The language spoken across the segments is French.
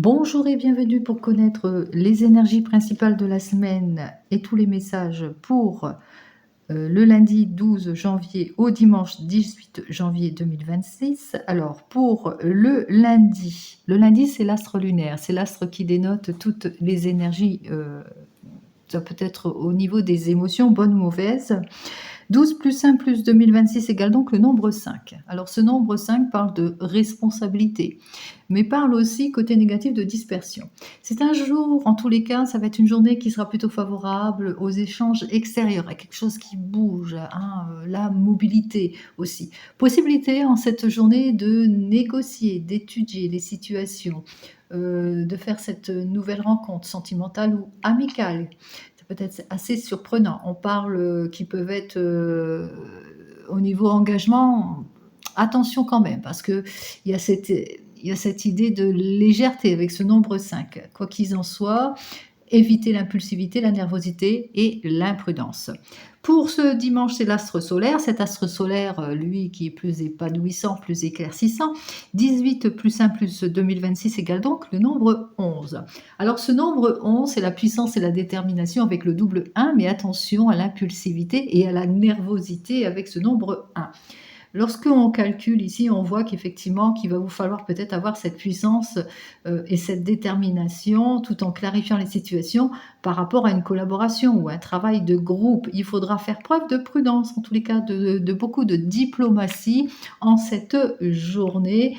Bonjour et bienvenue pour connaître les énergies principales de la semaine et tous les messages pour le lundi 12 janvier au dimanche 18 janvier 2026. Alors pour le lundi c'est l'astre lunaire, c'est l'astre qui dénote toutes les énergies, ça peut être au niveau des émotions, bonnes ou mauvaises. 12 plus 1 plus 2026 égale donc le nombre 5. Alors ce nombre 5 parle de responsabilité, mais parle aussi côté négatif de dispersion. C'est un jour, en tous les cas, ça va être une journée qui sera plutôt favorable aux échanges extérieurs, à quelque chose qui bouge, hein, la mobilité aussi. Possibilité en cette journée de négocier, d'étudier les situations, de faire cette nouvelle rencontre sentimentale ou amicale. Ça peut être assez surprenant. On parle qui peuvent être au niveau engagement. Attention quand même, parce qu'il y a cette idée de légèreté avec ce nombre 5. Quoi qu'il en soit, éviter l'impulsivité, la nervosité et l'imprudence. Pour ce dimanche, c'est l'astre solaire. Cet astre solaire, lui, qui est plus épanouissant, plus éclaircissant. 18 plus 1 plus 2026 égale donc le nombre 11. Alors ce nombre 11, c'est la puissance et la détermination avec le double 1, mais attention à l'impulsivité et à la nervosité avec ce nombre 1. Lorsqu'on calcule ici, on voit qu'effectivement, qu'il va vous falloir peut-être avoir cette puissance et cette détermination tout en clarifiant les situations par rapport à une collaboration ou un travail de groupe. Il faudra faire preuve de prudence, en tous les cas de beaucoup de diplomatie en cette journée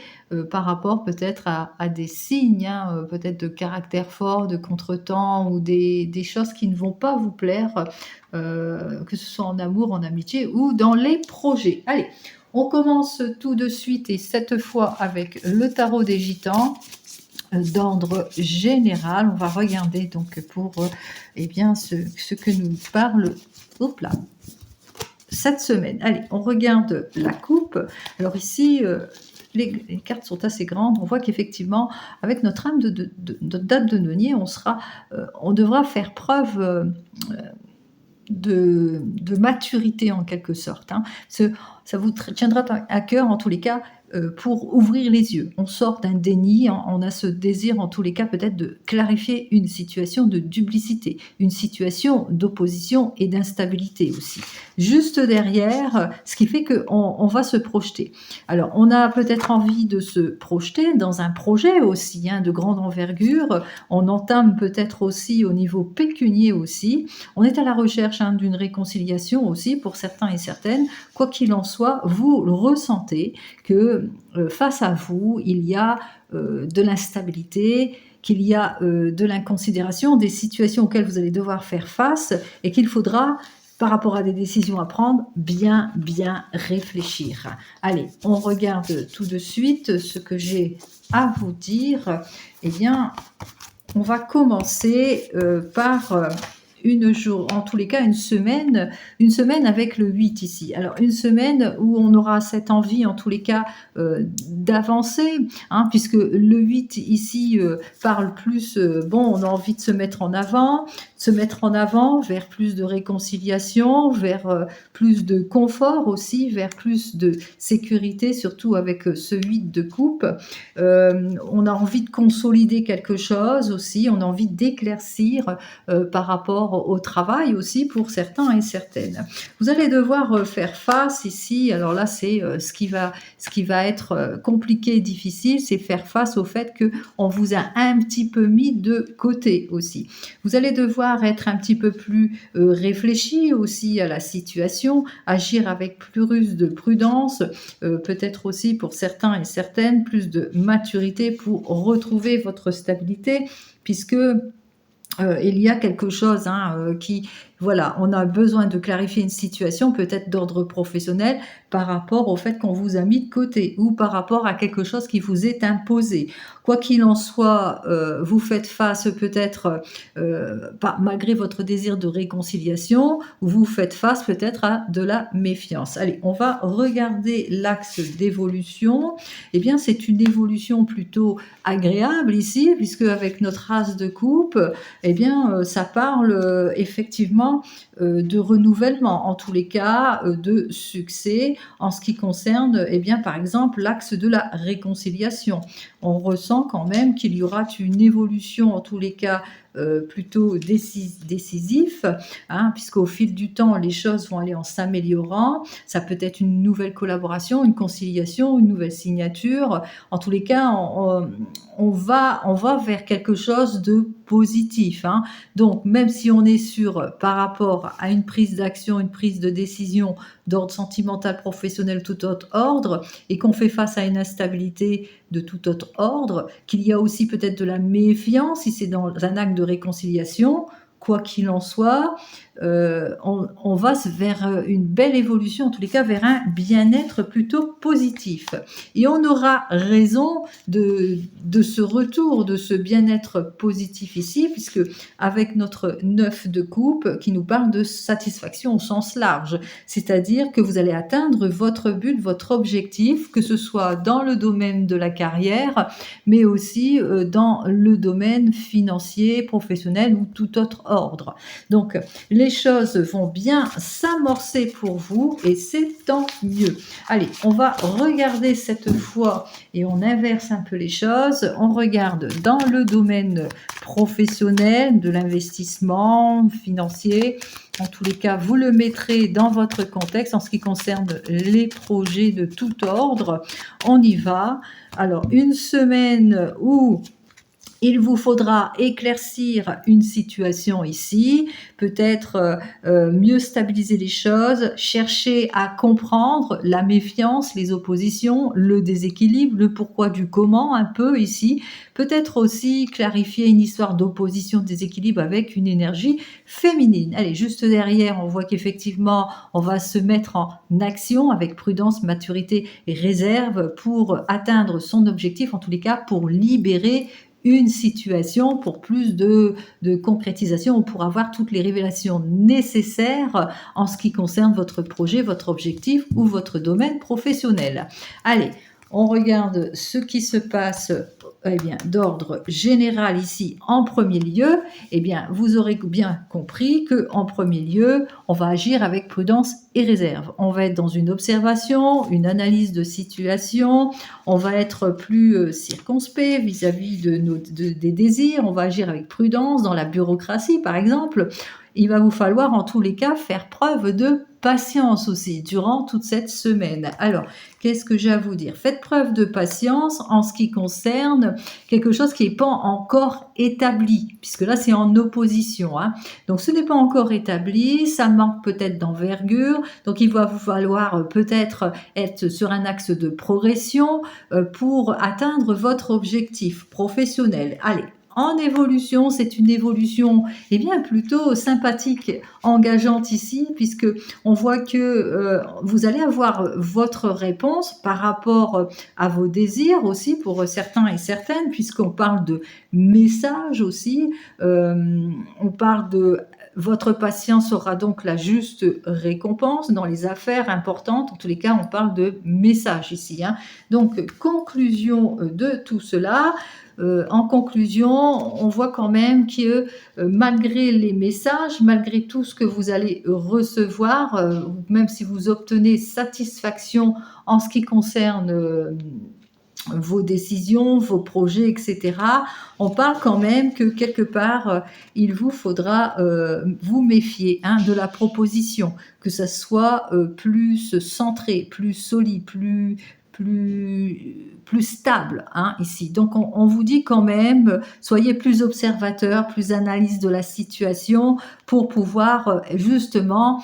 par rapport peut-être à des signes, hein, peut-être de caractère fort, de contretemps ou des choses qui ne vont pas vous plaire, que ce soit en amour, en amitié ou dans les projets. Allez, on commence tout de suite et cette fois avec le tarot des gitans d'ordre général. On va regarder donc pour eh bien, ce que nous parle cette semaine. Allez, on regarde la coupe. Alors ici, les cartes sont assez grandes. On voit qu'effectivement, avec notre âme de date de denier, on devra faire preuve de maturité en quelque sorte. Hein. Ça vous tiendra à cœur en tous les cas pour ouvrir les yeux. On sort d'un déni, on a ce désir en tous les cas peut-être de clarifier une situation de duplicité, une situation d'opposition et d'instabilité aussi. Juste derrière, ce qui fait qu'on va se projeter. Alors, on a peut-être envie de se projeter dans un projet aussi, hein, de grande envergure. On entame peut-être aussi au niveau pécunier aussi. On est à la recherche hein, d'une réconciliation aussi pour certains et certaines. Quoi qu'il en soit, vous le ressentez que face à vous, il y a de l'instabilité, qu'il y a de l'inconsidération, des situations auxquelles vous allez devoir faire face et qu'il faudra, par rapport à des décisions à prendre, bien réfléchir. Allez, on regarde tout de suite ce que j'ai à vous dire. Eh bien, on va commencer par en tous les cas, une semaine avec le 8 ici. Alors, une semaine où on aura cette envie, en tous les cas, d'avancer, hein, puisque le 8 ici parle plus, on a envie de se mettre en avant vers plus de réconciliation, vers plus de confort aussi, vers plus de sécurité, surtout avec ce 8 de coupe. On a envie de consolider quelque chose aussi, on a envie d'éclaircir par rapport au travail aussi pour certains et certaines. Vous allez devoir faire face ici, alors là c'est ce qui va être compliqué et difficile, c'est faire face au fait qu'on vous a un petit peu mis de côté aussi. Vous allez devoir être un petit peu plus réfléchi aussi à la situation, agir avec plus de prudence, peut-être aussi pour certains et certaines plus de maturité pour retrouver votre stabilité, puisque il y a quelque chose voilà, on a besoin de clarifier une situation peut-être d'ordre professionnel par rapport au fait qu'on vous a mis de côté ou par rapport à quelque chose qui vous est imposé. Quoi qu'il en soit, vous faites face peut-être, malgré votre désir de réconciliation, vous faites face peut-être à de la méfiance. Allez, on va regarder l'axe d'évolution. Eh bien, c'est une évolution plutôt agréable ici, puisque avec notre as de coupe, eh bien, ça parle effectivement temps de renouvellement, en tous les cas de succès en ce qui concerne, eh bien, par exemple, l'axe de la réconciliation. On ressent quand même qu'il y aura une évolution, en tous les cas, plutôt décisif, hein, puisqu'au fil du temps, les choses vont aller en s'améliorant. Ça peut être une nouvelle collaboration, une conciliation, une nouvelle signature. En tous les cas, on va vers quelque chose de positif, hein. Donc, même si on est sur, par rapport à une prise d'action, une prise de décision d'ordre sentimental, professionnel, tout autre ordre, et qu'on fait face à une instabilité de tout autre ordre, qu'il y a aussi peut-être de la méfiance si c'est dans un acte de réconciliation, quoi qu'il en soit, on va vers une belle évolution, en tous les cas vers un bien-être plutôt positif. Et on aura raison de ce retour, de ce bien-être positif ici, puisque avec notre 9 de coupe qui nous parle de satisfaction au sens large, c'est-à-dire que vous allez atteindre votre but, votre objectif, que ce soit dans le domaine de la carrière, mais aussi dans le domaine financier, professionnel ou tout autre ordre. Donc, les choses vont bien s'amorcer pour vous et c'est tant mieux. Allez, on va regarder cette fois et on inverse un peu les choses. On regarde dans le domaine professionnel, de l'investissement financier. En tous les cas, vous le mettrez dans votre contexte en ce qui concerne les projets de tout ordre. On y va. Alors, une semaine où il vous faudra éclaircir une situation ici, peut-être mieux stabiliser les choses, chercher à comprendre la méfiance, les oppositions, le déséquilibre, le pourquoi du comment un peu ici, peut-être aussi clarifier une histoire d'opposition, de déséquilibre avec une énergie féminine. Allez, juste derrière, on voit qu'effectivement, on va se mettre en action avec prudence, maturité et réserve pour atteindre son objectif, en tous les cas pour libérer une situation pour plus de concrétisation ou pour avoir toutes les révélations nécessaires en ce qui concerne votre projet, votre objectif ou votre domaine professionnel. Allez, on regarde ce qui se passe d'ordre général ici en premier lieu. Eh bien, vous aurez bien compris qu'en premier lieu, on va agir avec prudence et réserve. On va être dans une observation, une analyse de situation, on va être plus circonspect vis-à-vis des désirs, on va agir avec prudence dans la bureaucratie par exemple. Il va vous falloir en tous les cas faire preuve de patience aussi durant toute cette semaine. Alors, qu'est-ce que j'ai à vous dire? Faites preuve de patience en ce qui concerne quelque chose qui n'est pas encore établi, puisque là c'est en opposition, hein. Donc ce n'est pas encore établi, ça manque peut-être d'envergure, donc il va vous falloir peut-être être sur un axe de progression pour atteindre votre objectif professionnel. Allez, en évolution, c'est une évolution plutôt sympathique, engageante ici, puisque on voit que vous allez avoir votre réponse par rapport à vos désirs aussi pour certains et certaines, puisqu'on parle de message aussi, on parle de votre patience aura donc la juste récompense dans les affaires importantes. En tous les cas, on parle de message ici, hein. Donc, conclusion de tout cela. En conclusion, on voit quand même que malgré les messages, malgré tout ce que vous allez recevoir, même si vous obtenez satisfaction en ce qui concerne vos décisions, vos projets, etc. On parle quand même que quelque part, il vous faudra vous méfier de la proposition, que ça soit plus centré, plus solide, plus stable ici. Donc on vous dit quand même, soyez plus observateur, plus analyse de la situation pour pouvoir justement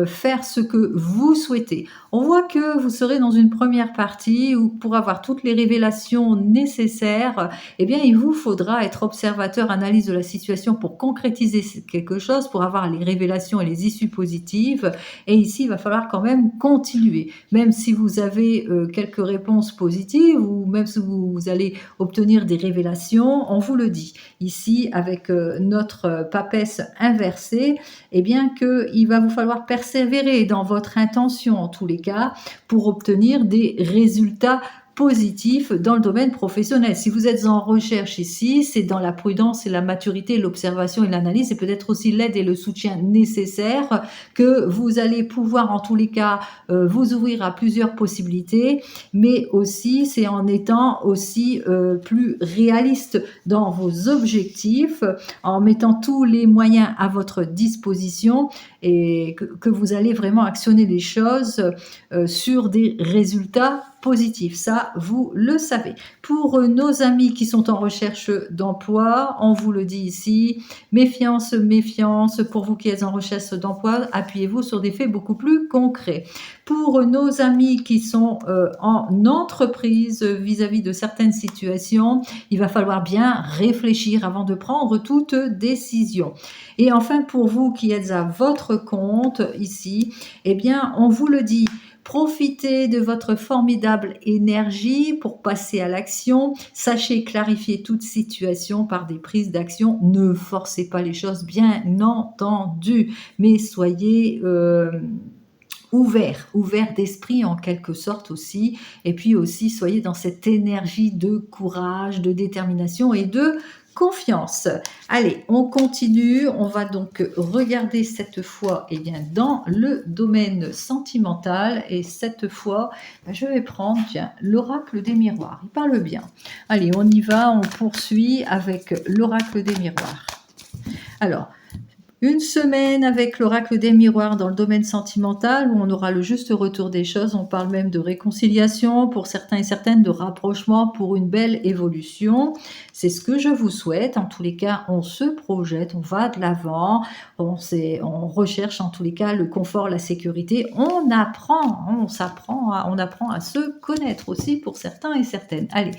faire ce que vous souhaitez. On voit que vous serez dans une première partie où pour avoir toutes les révélations nécessaires, il vous faudra être observateur, analyse de la situation pour concrétiser quelque chose, pour avoir les révélations et les issues positives. Et ici, il va falloir quand même continuer. Même si vous avez quelques réponses positives ou même si vous allez obtenir des révélations, on vous le dit. Ici, avec notre papesse inversée, qu'il va vous falloir persévérer dans votre intention en tous les cas pour obtenir des résultats positif dans le domaine professionnel. Si vous êtes en recherche ici, c'est dans la prudence et la maturité, l'observation et l'analyse, et peut-être aussi l'aide et le soutien nécessaires que vous allez pouvoir en tous les cas vous ouvrir à plusieurs possibilités, mais aussi c'est en étant aussi plus réaliste dans vos objectifs, en mettant tous les moyens à votre disposition et que vous allez vraiment actionner les choses sur des résultats positifs. Ça, vous le savez. Pour nos amis qui sont en recherche d'emploi, on vous le dit ici, méfiance, méfiance. Pour vous qui êtes en recherche d'emploi, appuyez-vous sur des faits beaucoup plus concrets. Pour nos amis qui sont en entreprise vis-à-vis de certaines situations, il va falloir bien réfléchir avant de prendre toute décision. Et enfin, pour vous qui êtes à votre compte ici, eh bien, on vous le dit, profitez de votre formidable énergie pour passer à l'action. Sachez clarifier toute situation par des prises d'action. Ne forcez pas les choses, bien entendu, mais soyez ouvert d'esprit en quelque sorte aussi, et puis aussi soyez dans cette énergie de courage, de détermination et de confiance. Allez, on continue, on va donc regarder cette fois dans le domaine sentimental, et cette fois je vais prendre l'oracle des miroirs, il parle bien. Allez, on y va, on poursuit avec l'oracle des miroirs. Alors, une semaine avec l'oracle des miroirs dans le domaine sentimental où on aura le juste retour des choses. On parle même de réconciliation pour certains et certaines, de rapprochement pour une belle évolution. C'est ce que je vous souhaite. En tous les cas, on se projette, on va de l'avant, on recherche en tous les cas le confort, la sécurité. On apprend à se connaître aussi pour certains et certaines. Allez,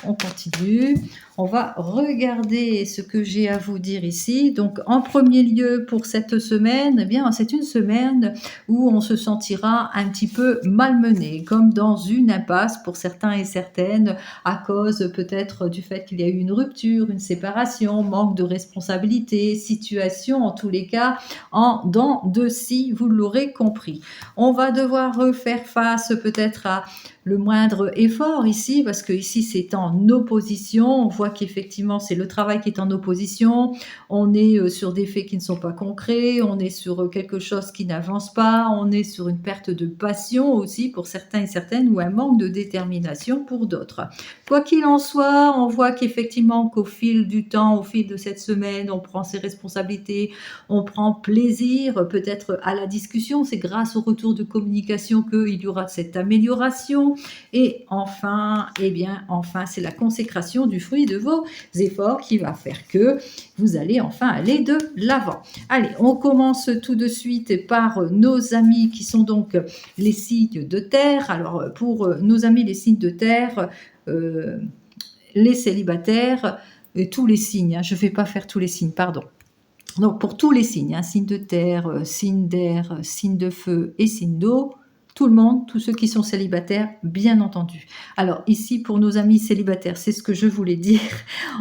on continue. On va regarder ce que j'ai à vous dire ici. Donc, en premier lieu, pour cette semaine, c'est une semaine où on se sentira un petit peu malmené, comme dans une impasse pour certains et certaines, à cause peut-être du fait qu'il y a eu une rupture, une séparation, manque de responsabilité, situation, en tous les cas, en dents de scie, vous l'aurez compris. On va devoir faire face peut-être à le moindre effort ici, parce que ici c'est en opposition, on voit qu'effectivement c'est le travail qui est en opposition, on est sur des faits qui ne sont pas concrets, on est sur quelque chose qui n'avance pas, on est sur une perte de passion aussi pour certains et certaines, ou un manque de détermination pour d'autres. Quoi qu'il en soit, on voit qu'effectivement qu'au fil du temps, au fil de cette semaine, on prend ses responsabilités, on prend plaisir peut-être à la discussion, c'est grâce au retour de communication qu'il y aura cette amélioration. Et enfin, c'est la consécration du fruit de vos efforts qui va faire que vous allez enfin aller de l'avant. Allez, on commence tout de suite par nos amis qui sont donc les signes de terre. Alors, pour nos amis les signes de terre, les célibataires, tous les signes, je ne vais pas faire tous les signes, pardon. Donc, pour tous les signes, signes de terre, signes d'air, signes de feu et signes d'eau, tout le monde, tous ceux qui sont célibataires, bien entendu. Alors ici, pour nos amis célibataires, c'est ce que je voulais dire.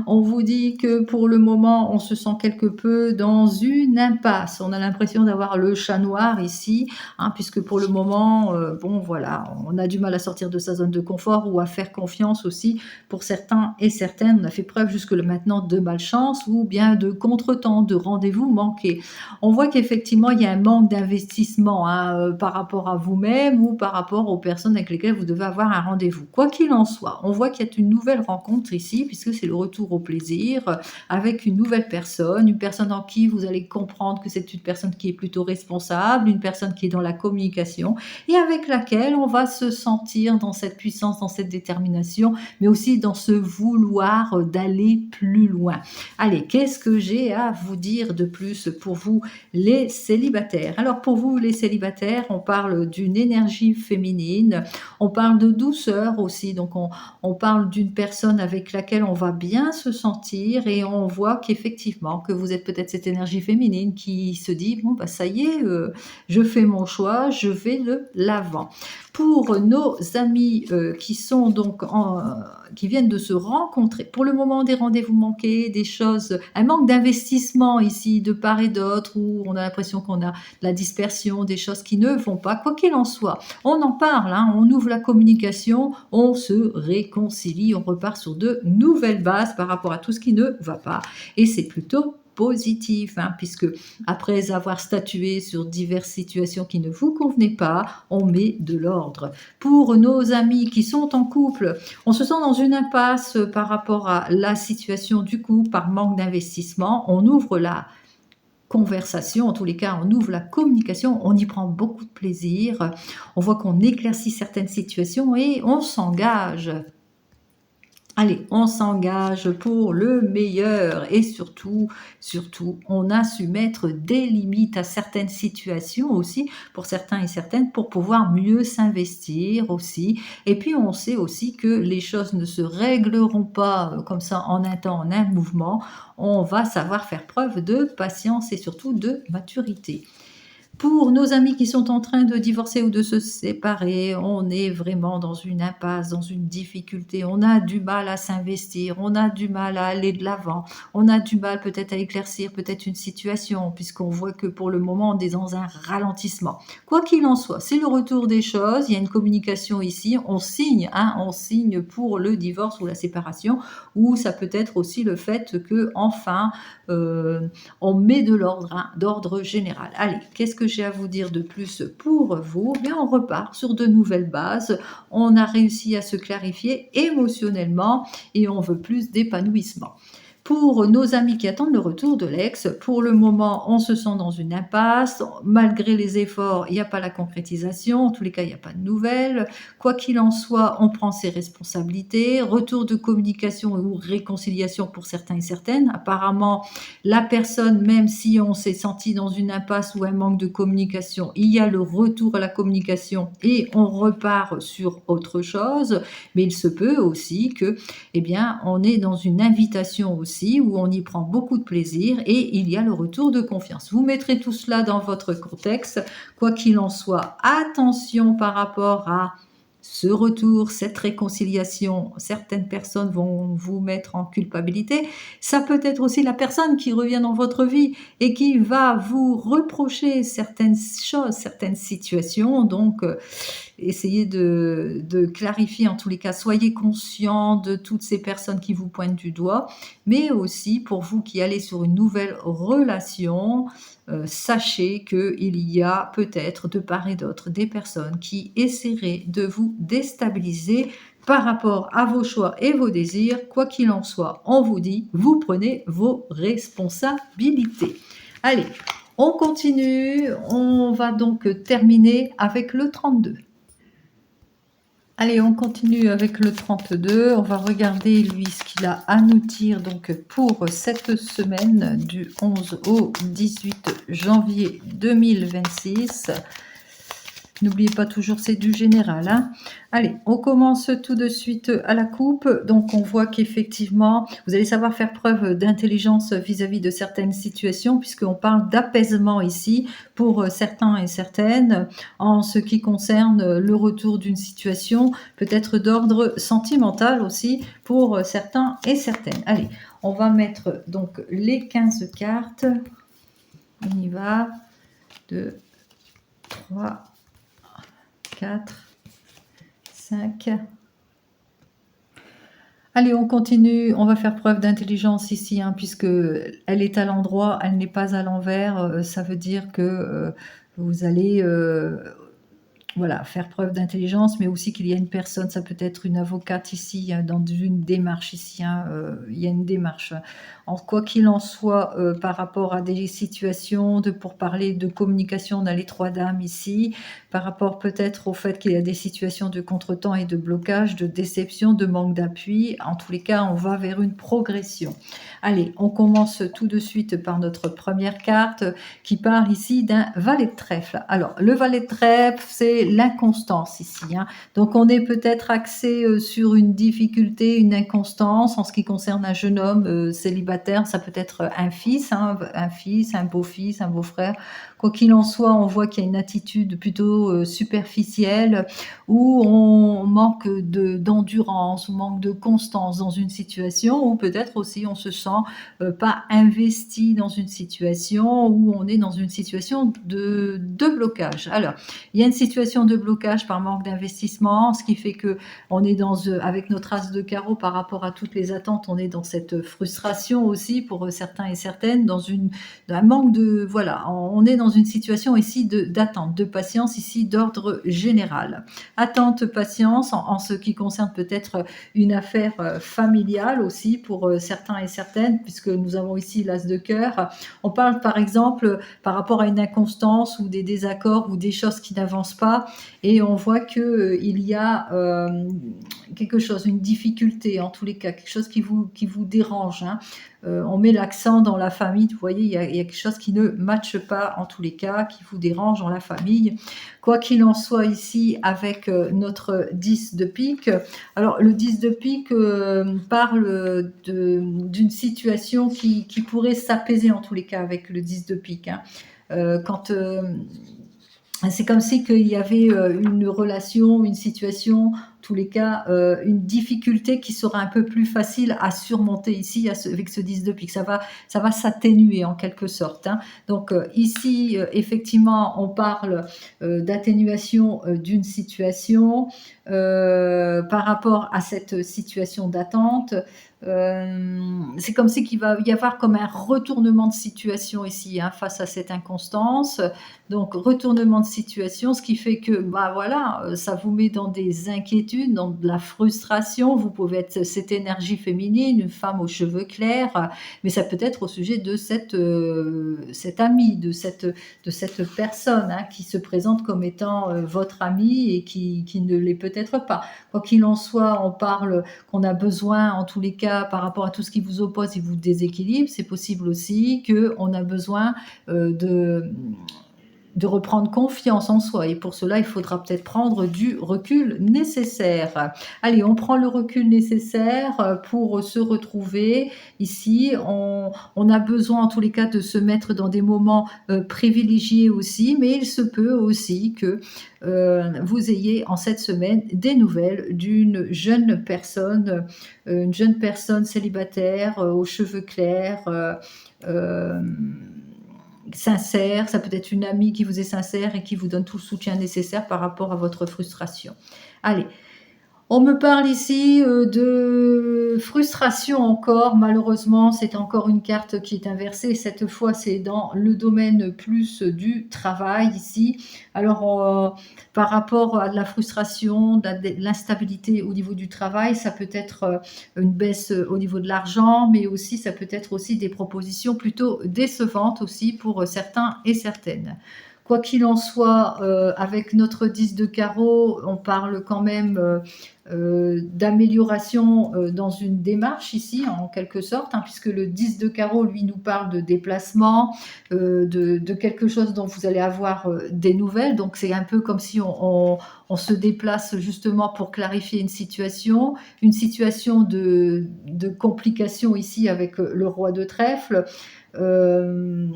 On vous dit que pour le moment, on se sent quelque peu dans une impasse. On a l'impression d'avoir le chat noir ici, puisque pour le moment, on a du mal à sortir de sa zone de confort ou à faire confiance aussi pour certains et certaines. On a fait preuve jusque maintenant de malchance ou bien de contretemps, de rendez-vous manqués. On voit qu'effectivement, il y a un manque d'investissement par rapport à vous-même, ou par rapport aux personnes avec lesquelles vous devez avoir un rendez-vous. Quoi qu'il en soit, on voit qu'il y a une nouvelle rencontre ici, puisque c'est le retour au plaisir, avec une nouvelle personne, une personne en qui vous allez comprendre que c'est une personne qui est plutôt responsable, une personne qui est dans la communication, et avec laquelle on va se sentir dans cette puissance, dans cette détermination, mais aussi dans ce vouloir d'aller plus loin. Allez, qu'est-ce que j'ai à vous dire de plus pour vous, les célibataires? Alors, pour vous, les célibataires, on parle d'une énergie féminine, on parle de douceur aussi, donc on parle d'une personne avec laquelle on va bien se sentir, et on voit qu'effectivement que vous êtes peut-être cette énergie féminine qui se dit ça y est, je fais mon choix, je vais de l'avant. Pour nos amis qui sont donc qui viennent de se rencontrer. Pour le moment, des rendez-vous manqués, des choses, un manque d'investissement ici de part et d'autre, où on a l'impression qu'on a de la dispersion, des choses qui ne vont pas. Quoi qu'il en soit, on en parle, hein, on ouvre la communication, on se réconcilie, on repart sur de nouvelles bases par rapport à tout ce qui ne va pas. Et c'est plutôt positif, hein, puisque après avoir statué sur diverses situations qui ne vous convenaient pas, on met de l'ordre. Pour nos amis qui sont en couple, on se sent dans une impasse par rapport à la situation du couple, par manque d'investissement. On ouvre la conversation, en tous les cas, on ouvre la communication, on y prend beaucoup de plaisir. On voit qu'on éclaircit certaines situations et on s'engage. Allez, on s'engage pour le meilleur et surtout, on a su mettre des limites à certaines situations aussi, pour certains et certaines, pour pouvoir mieux s'investir aussi. Et puis, on sait aussi que les choses ne se régleront pas comme ça en un temps, en un mouvement. On va savoir faire preuve de patience et surtout de maturité. Pour nos amis qui sont en train de divorcer ou de se séparer, on est vraiment dans une impasse, dans une difficulté. On a du mal à s'investir, on a du mal à aller de l'avant, on a du mal peut-être à éclaircir peut-être une situation, puisqu'on voit que pour le moment, on est dans un ralentissement. Quoi qu'il en soit, c'est le retour des choses, il y a une communication ici, on signe pour le divorce ou la séparation, ou ça peut être aussi le fait que enfin on met de l'ordre, hein, d'ordre général. Allez, qu'est-ce que j'ai à vous dire de plus pour vous? Bien, on repart sur de nouvelles bases. On a réussi à se clarifier émotionnellement et on veut plus d'épanouissement. Pour nos amis qui attendent le retour de l'ex, pour le moment, on se sent dans une impasse. Malgré les efforts, il n'y a pas la concrétisation. En tous les cas, il n'y a pas de nouvelles. Quoi qu'il en soit, on prend ses responsabilités. Retour de communication ou réconciliation pour certains et certaines. Apparemment, la personne, même si on s'est senti dans une impasse ou un manque de communication, il y a le retour à la communication et on repart sur autre chose. Mais il se peut aussi que, eh bien, on est dans une invitation aussi où on y prend beaucoup de plaisir et il y a le retour de confiance. Vous mettrez tout cela dans votre contexte. Quoi qu'il en soit, attention par rapport à ce retour, cette réconciliation. Certaines personnes vont vous mettre en culpabilité. Ça peut être aussi la personne qui revient dans votre vie et qui va vous reprocher certaines choses, certaines situations. Donc, essayez de clarifier en tous les cas. Soyez conscient de toutes ces personnes qui vous pointent du doigt, mais aussi pour vous qui allez sur une nouvelle relation, sachez qu'il y a peut-être de part et d'autre des personnes qui essaieraient de vous déstabiliser par rapport à vos choix et vos désirs. Quoi qu'il en soit, on vous dit, vous prenez vos responsabilités. Allez, on continue. On va donc terminer avec le 32. Allez, on continue avec le 32. On va regarder, lui, ce qu'il a à nous dire donc, pour cette semaine du 11 au 18 janvier 2026. N'oubliez pas toujours, c'est du général. Hein. Allez, on commence tout de suite à la coupe. Donc, on voit qu'effectivement, vous allez savoir faire preuve d'intelligence vis-à-vis de certaines situations, puisqu'on parle d'apaisement ici pour certains et certaines, en ce qui concerne le retour d'une situation, peut-être d'ordre sentimental aussi pour certains et certaines. Allez, on va mettre donc les 15 cartes. On y va. 2, 3, 4, 5. Allez, on continue. On va faire preuve d'intelligence ici, hein, puisque elle est à l'endroit, elle n'est pas à l'envers. Ça veut dire que vous allez voilà, faire preuve d'intelligence, mais aussi qu'il y a une personne, ça peut être une avocate ici, hein, dans une démarche ici, hein, il y a une démarche. En quoi qu'il en soit, par rapport à des situations pour parler de communication, on a les 3 dames ici, par rapport peut-être au fait qu'il y a des situations de contretemps et de blocage, de déception, de manque d'appui. En tous les cas, on va vers une progression. Allez, on commence tout de suite par notre première carte qui parle ici d'un valet de trèfle. Alors, le valet de trèfle, c'est l'inconstance ici. Hein. Donc, on est peut-être axé sur une difficulté, une inconstance en ce qui concerne un jeune homme célibataire. Ça peut être un fils, un beau-fils, un beau-frère. Quoi qu'il en soit, on voit qu'il y a une attitude plutôt, superficielle, où on manque d'endurance, on manque de constance dans une situation, ou peut-être aussi on se sent, pas investi dans une situation, où on est dans une situation de blocage. Alors, il y a une situation de blocage par manque d'investissement, ce qui fait qu'on est avec notre as de carreau par rapport à toutes les attentes, on est dans cette frustration aussi pour certains et certaines, dans un manque de, voilà, on est dans une situation ici d'attente, de patience ici d'ordre général. Attente, patience en ce qui concerne peut-être une affaire familiale aussi pour certains et certaines, puisque nous avons ici l'as de cœur. On parle par exemple par rapport à une inconstance ou des désaccords ou des choses qui n'avancent pas, et on voit que il y a quelque chose, une difficulté en tous les cas, quelque chose qui vous dérange, hein. On met l'accent dans la famille, vous voyez, il y a quelque chose qui ne matche pas en tous les cas, qui vous dérange dans la famille. Quoi qu'il en soit ici avec notre 10 de pique, alors le 10 de pique parle d'une situation qui pourrait s'apaiser en tous les cas avec le 10 de pique, hein. Quand c'est comme si qu'il y avait une relation, une situation, en tous les cas, une difficulté qui sera un peu plus facile à surmonter ici avec ce 10 de pique. Ça va s'atténuer en quelque sorte, hein. Donc ici, effectivement, on parle d'atténuation d'une situation par rapport à cette situation d'attente. C'est comme si qu'il va y avoir comme un retournement de situation ici, hein, face à cette inconstance. Donc retournement de situation, ce qui fait que, bah, voilà, ça vous met dans des inquiétudes, dans de la frustration. Vous pouvez être cette énergie féminine, une femme aux cheveux clairs, mais ça peut être au sujet de cette amie, de cette personne, hein, qui se présente comme étant, votre amie et qui ne l'est peut-être pas. Quoi qu'il en soit, on parle qu'on a besoin, en tous les cas, par rapport à tout ce qui vous oppose et vous déséquilibre. C'est possible aussi qu'on a besoin, de reprendre confiance en soi, et pour cela, il faudra peut-être prendre du recul nécessaire. Allez, on prend le recul nécessaire pour se retrouver. Ici, on a besoin en tous les cas de se mettre dans des moments privilégiés aussi, mais il se peut aussi que vous ayez en cette semaine des nouvelles d'une une jeune personne célibataire aux cheveux clairs, euh, sincère. Ça peut être une amie qui vous est sincère et qui vous donne tout le soutien nécessaire par rapport à votre frustration. Allez, on me parle ici de frustration encore. Malheureusement, c'est encore une carte qui est inversée. Cette fois, c'est dans le domaine plus du travail ici. Alors, par rapport à de la frustration, de l'instabilité au niveau du travail, ça peut être une baisse au niveau de l'argent, mais aussi ça peut être aussi des propositions plutôt décevantes aussi pour certains et certaines. Quoi qu'il en soit, avec notre 10 de carreau, on parle quand même d'amélioration dans une démarche ici, en quelque sorte, hein, puisque le 10 de carreau, lui, nous parle de déplacement, de quelque chose dont vous allez avoir des nouvelles. Donc c'est un peu comme si on se déplace justement pour clarifier une situation de complication ici avec le roi de trèfle. euh,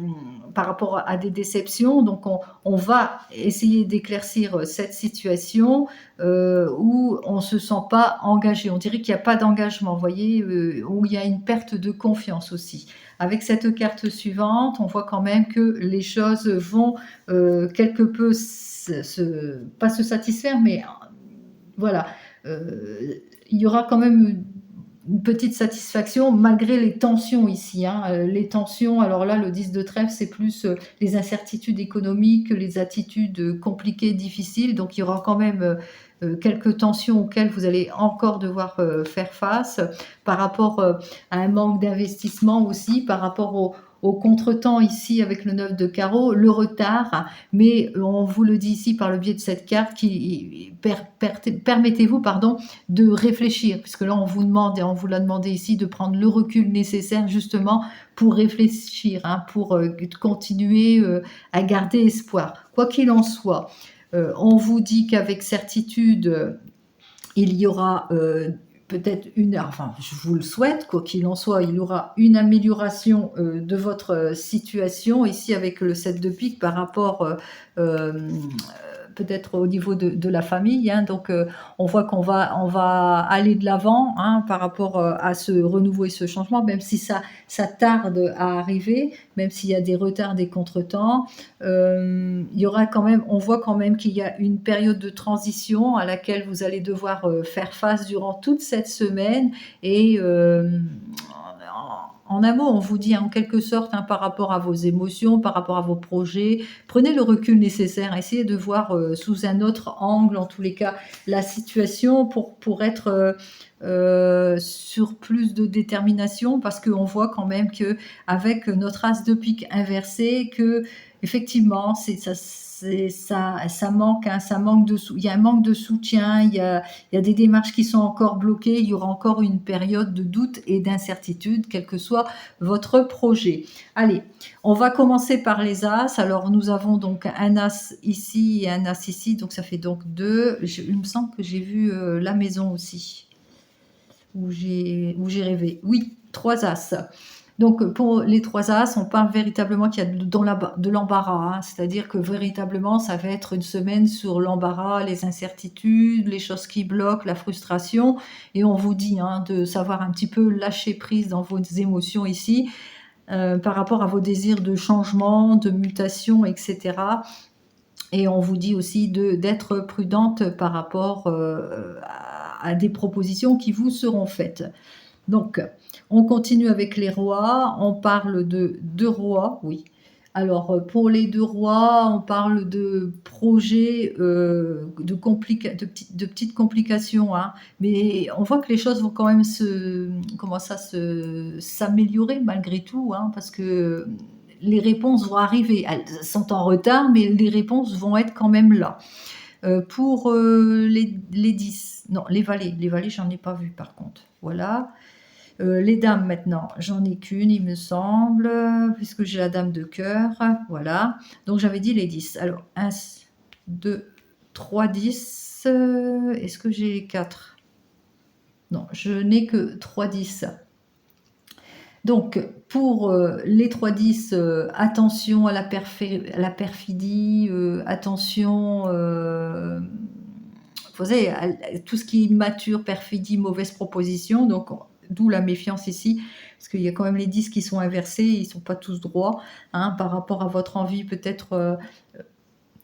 Par rapport à des déceptions. Donc on va essayer d'éclaircir cette situation où on ne se sent pas engagé. On dirait qu'il n'y a pas d'engagement, vous voyez, où il y a une perte de confiance aussi. Avec cette carte suivante, on voit quand même que les choses vont quelque peu pas se satisfaire, mais voilà, il y aura quand même une petite satisfaction malgré les tensions ici, hein. Les tensions, alors là, le 10 de trèfle, c'est plus les incertitudes économiques, les attitudes compliquées, difficiles. Donc il y aura quand même quelques tensions auxquelles vous allez encore devoir faire face par rapport à un manque d'investissement aussi, par rapport au contretemps ici avec le 9 de carreau, le retard, mais on vous le dit ici par le biais de cette carte qui permettez-vous de réfléchir, puisque là on vous demande, et on vous l'a demandé ici, de prendre le recul nécessaire justement pour réfléchir, hein, pour continuer à garder espoir. Quoi qu'il en soit, on vous dit qu'avec certitude, il y aura peut-être enfin, je vous le souhaite, quoi qu'il en soit, il y aura une amélioration de votre situation ici avec le 7 de pique par rapport peut-être au niveau de la famille. Hein. Donc, on voit on va aller de l'avant hein, par rapport à ce renouveau et ce changement, même si ça tarde à arriver, même s'il y a des retards, des contretemps. Il y aura quand même, on voit quand même qu'il y a une période de transition à laquelle vous allez devoir faire face durant toute cette semaine et en un mot, on vous dit en quelque sorte hein, par rapport à vos émotions, par rapport à vos projets, prenez le recul nécessaire, essayez de voir sous un autre angle, en tous les cas, la situation pour être sur plus de détermination, parce qu'on voit quand même que avec notre as de pique inversé, que effectivement, ça manque, hein, il y a un manque de soutien, il y a des démarches qui sont encore bloquées, il y aura encore une période de doute et d'incertitude, quel que soit votre projet. Allez, on va commencer par les as. Alors, nous avons donc un as ici et un as ici, donc ça fait donc 2. Il me semble que j'ai vu la maison aussi, où j'ai rêvé. Oui, 3 as. Donc, pour les 3 as, on parle véritablement qu'il y a de l'embarras. Hein, c'est-à-dire que véritablement, ça va être une semaine sur l'embarras, les incertitudes, les choses qui bloquent, la frustration. Et on vous dit hein, de savoir un petit peu lâcher prise dans vos émotions ici par rapport à vos désirs de changement, de mutation, etc. Et on vous dit aussi d'être prudente par rapport à des propositions qui vous seront faites. Donc, on continue avec les rois. On parle de 2 rois, oui. Alors, pour les 2 rois, on parle de projets, de petites complications, hein. Mais on voit que les choses vont quand même s'améliorer malgré tout, hein, parce que les réponses vont arriver. Elles sont en retard, mais les réponses vont être quand même là. Pour les 10, non, les valets, j'en ai pas vu par contre. Voilà. Les dames maintenant, j'en ai qu'une il me semble, puisque j'ai la dame de cœur, voilà. Donc j'avais dit les 10. Alors 1, 2, 3, 10. Est-ce que j'ai les 4? Non, je n'ai que 3 10. Donc pour les 3 10, attention à la perfidie, attention... vous savez, tout ce qui est immature, perfidie, mauvaise proposition, donc d'où la méfiance ici, parce qu'il y a quand même les 10 qui sont inversés, ils ne sont pas tous droits, hein, par rapport à votre envie peut-être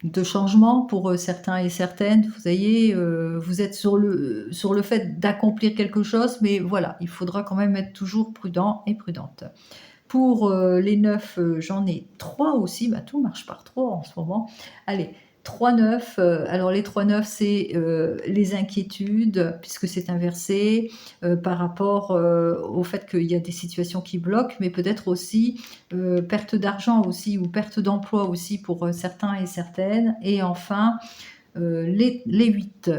de changement pour certains et certaines. Vous voyez, vous êtes sur le fait d'accomplir quelque chose, mais voilà, il faudra quand même être toujours prudent et prudente. Pour les 9, j'en ai 3 aussi, bah, tout marche par 3 en ce moment. Allez, 3 9, alors les 3 9, c'est les inquiétudes, puisque c'est inversé, par rapport au fait qu'il y a des situations qui bloquent, mais peut-être aussi perte d'argent aussi, ou perte d'emploi aussi pour certains et certaines. Et enfin, les 8.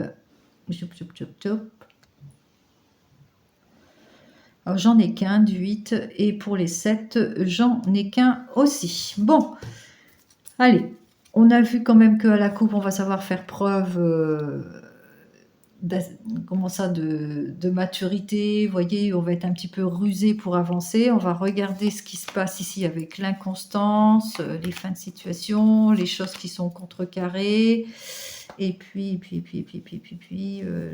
Alors, j'en ai qu'un du 8, et pour les 7, j'en ai qu'un aussi. Bon, allez, on a vu quand même qu'à la coupe, on va savoir faire preuve de maturité. Vous voyez, on va être un petit peu rusé pour avancer. On va regarder ce qui se passe ici avec l'inconstance, les fins de situation, les choses qui sont contrecarrées. Et puis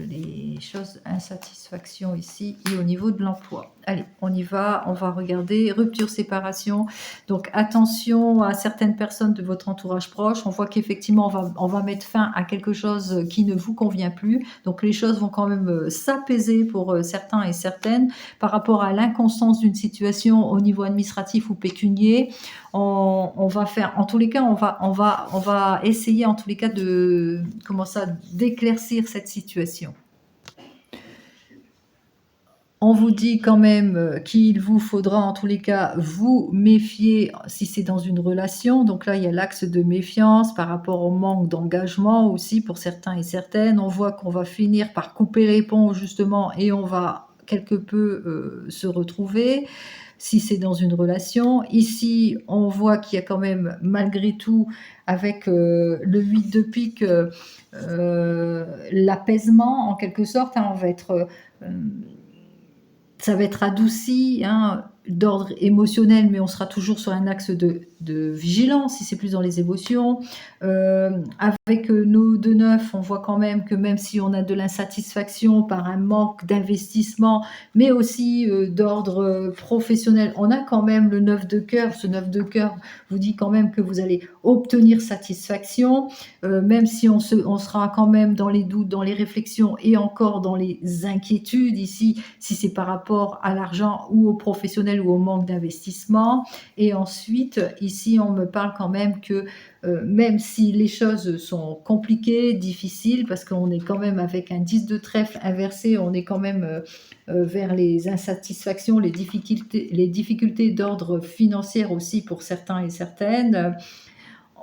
les choses, insatisfaction ici et au niveau de l'emploi. Allez, on y va, on va regarder, rupture, séparation. Donc attention à certaines personnes de votre entourage proche. On voit qu'effectivement, on va mettre fin à quelque chose qui ne vous convient plus. Donc les choses vont quand même s'apaiser pour certains et certaines par rapport à l'inconstance d'une situation au niveau administratif ou pécunier. On va faire, en tous les cas, on va essayer en tous les cas d'éclaircir cette situation. On vous dit quand même qu'il vous faudra en tous les cas vous méfier si c'est dans une relation. Donc là, il y a l'axe de méfiance par rapport au manque d'engagement aussi pour certains et certaines. On voit qu'on va finir par couper les ponts justement et on va quelque peu se retrouver. si c'est dans une relation. Ici, on voit qu'il y a quand même, malgré tout, avec le 8 de pique, l'apaisement en quelque sorte, hein, on va être, ça va être adouci, hein, d'ordre émotionnel, mais on sera toujours sur un axe de vigilance, si c'est plus dans les émotions. Avec nos 2 9, on voit quand même que même si on a de l'insatisfaction par un manque d'investissement, mais aussi d'ordre professionnel, on a quand même le 9 de cœur. Ce 9 de cœur vous dit quand même que vous allez obtenir satisfaction, même si on sera quand même dans les doutes, dans les réflexions et encore dans les inquiétudes ici, si c'est par rapport à l'argent ou au professionnel ou au manque d'investissement. Et ensuite, ici, on me parle quand même que même si les choses sont compliquées, difficiles, parce qu'on est quand même avec un 10 de trèfle inversé, on est quand même vers les insatisfactions, les difficultés d'ordre financier aussi pour certains et certaines.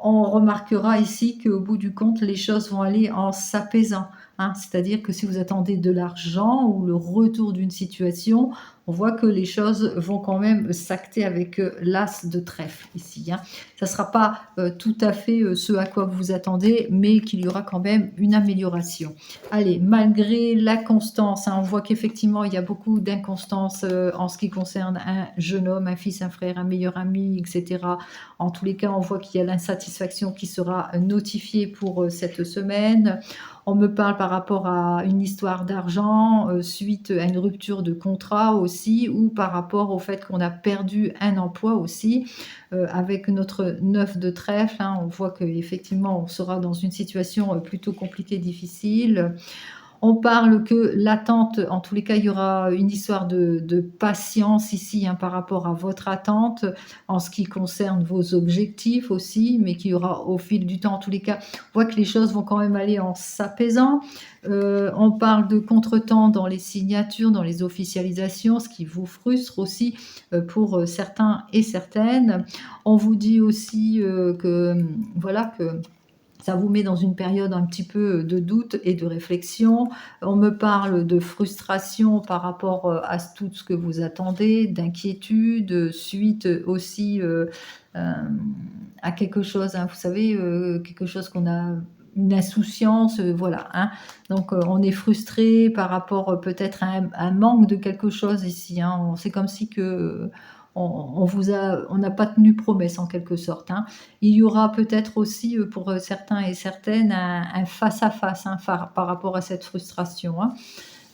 On remarquera ici qu'au bout du compte, les choses vont aller en s'apaisant, hein. C'est-à-dire que si vous attendez de l'argent ou le retour d'une situation, on voit que les choses vont quand même s'acter avec l'as de trèfle ici, hein. Ça ne sera pas tout à fait ce à quoi vous vous attendez, mais qu'il y aura quand même une amélioration. Allez, malgré la constance, hein, on voit qu'effectivement, il y a beaucoup d'inconstance en ce qui concerne un jeune homme, un fils, un frère, un meilleur ami, etc. En tous les cas, on voit qu'il y a l'insatisfaction qui sera notifiée pour cette semaine. On me parle par rapport à une histoire d'argent, suite à une rupture de contrat aussi, ou par rapport au fait qu'on a perdu un emploi aussi. Avec notre 9 de trèfle, hein, on voit qu'effectivement, on sera dans une situation plutôt compliquée, difficile. On parle que l'attente, en tous les cas, il y aura une histoire de patience ici, hein, par rapport à votre attente, en ce qui concerne vos objectifs aussi, mais qu'il y aura au fil du temps, en tous les cas, on voit que les choses vont quand même aller en s'apaisant. On parle de contretemps dans les signatures, dans les officialisations, ce qui vous frustre aussi pour certains et certaines. On vous dit aussi que, voilà, que ça vous met dans une période un petit peu de doute et de réflexion. On me parle de frustration par rapport à tout ce que vous attendez, d'inquiétude, suite aussi à quelque chose, hein, vous savez, quelque chose qu'on a, une insouciance, voilà, hein. Donc on est frustré par rapport peut-être à un manque de quelque chose ici, hein. C'est comme si que on n'a pas tenu promesse en quelque sorte, hein. Il y aura peut-être aussi, pour certains et certaines, un face à face, hein, par rapport à cette frustration, hein.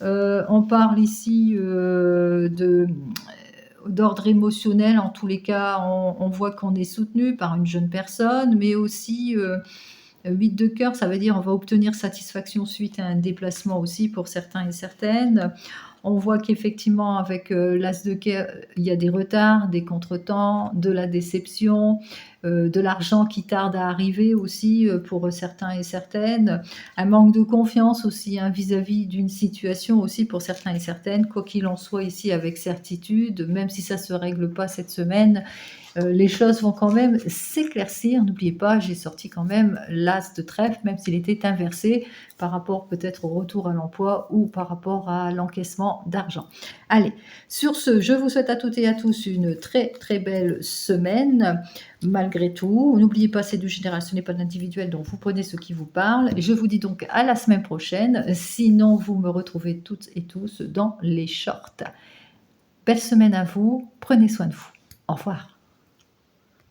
On parle ici d'ordre émotionnel, en tous les cas, on voit qu'on est soutenu par une jeune personne, mais aussi 8 de cœur, ça veut dire on va obtenir satisfaction suite à un déplacement aussi pour certains et certaines. On voit qu'effectivement avec l'as de cœur, il y a des retards, des contretemps, de la déception, de l'argent qui tarde à arriver aussi pour certains et certaines. Un manque de confiance aussi, hein, vis-à-vis d'une situation aussi pour certains et certaines. Quoi qu'il en soit ici avec certitude, même si ça ne se règle pas cette semaine, les choses vont quand même s'éclaircir. N'oubliez pas, j'ai sorti quand même l'as de trèfle, même s'il était inversé par rapport peut-être au retour à l'emploi ou par rapport à l'encaissement d'argent. Allez, sur ce, je vous souhaite à toutes et à tous une très très belle semaine. Malgré tout, n'oubliez pas, c'est du général, ce n'est pas de l'individuel, donc vous prenez ce qui vous parle. Je vous dis donc à la semaine prochaine. Sinon, vous me retrouvez toutes et tous dans les shorts. Belle semaine à vous, prenez soin de vous. Au revoir.